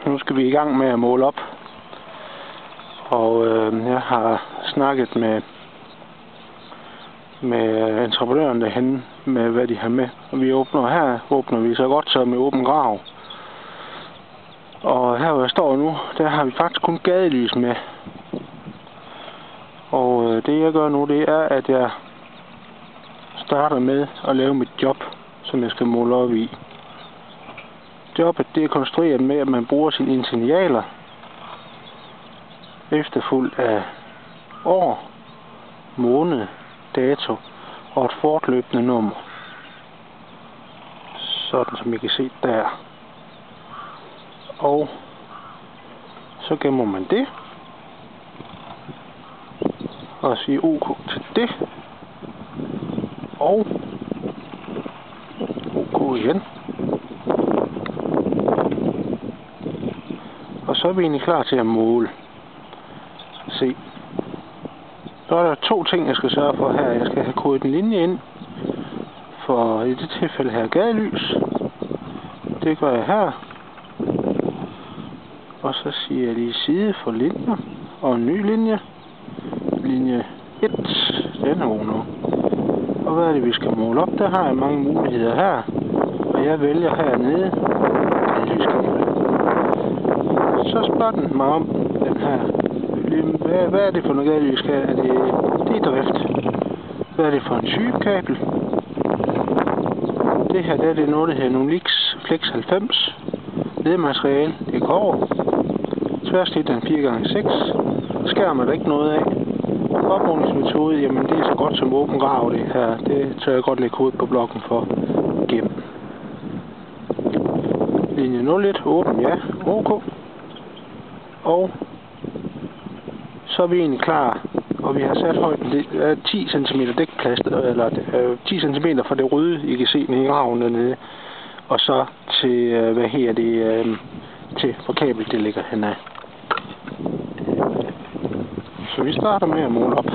Nu skal vi i gang med at måle op. Og jeg har snakket med entreprenøren derhenne, med hvad de har med. Og vi åbner vi så godt som med åben grav. Og her hvor jeg står nu, der har vi faktisk kun gadelys med. Og det jeg gør nu, det er, at jeg starter med at lave mit job, som jeg skal måle op i. Jobbet det er konstrueret med, at man bruger sine initialer, efterfulgt af år, måned, dato og et fortløbende nummer. Sådan som I kan se der. Og så gemmer man det. Og siger OK til det. Og OK igen. Og så er vi egentlig klar til at måle. Se. Så er der 2 ting, jeg skal sørge for her. Jeg skal have kodet en linje ind. For i det tilfælde her gadelys. Det gør jeg her. Og så siger jeg lige side for linjer. Og en ny linje. Linje 1. Den er god nu. Og hvad er det, vi skal måle op? Der har jeg mange muligheder her. Og jeg vælger hernede. Gadelysskabel. Så spørger den mig om den her. Hvad er det for noget gadelysskabel? Det er drift. Hvad er det for en type kabel? Det her der er det noget, der hedder Nolix Flex 90. Ledemateriale, det er kobber. Tværsnit er 4x6. Skærm er der ikke noget af. Opmålingsmetode, jamen det er så godt som åben grav det her. Det tør jeg godt lægge hovedet på blokken for. Gem. Linje 01, åben, ja, OK. Og så er vi egentlig klar. Og vi har sat højden, det er 10 cm dækplads, eller 10 cm for det røde, I kan se nede i graven dernede. Og så til, til hvor kabel det ligger henad. Så vi starter med at måle op.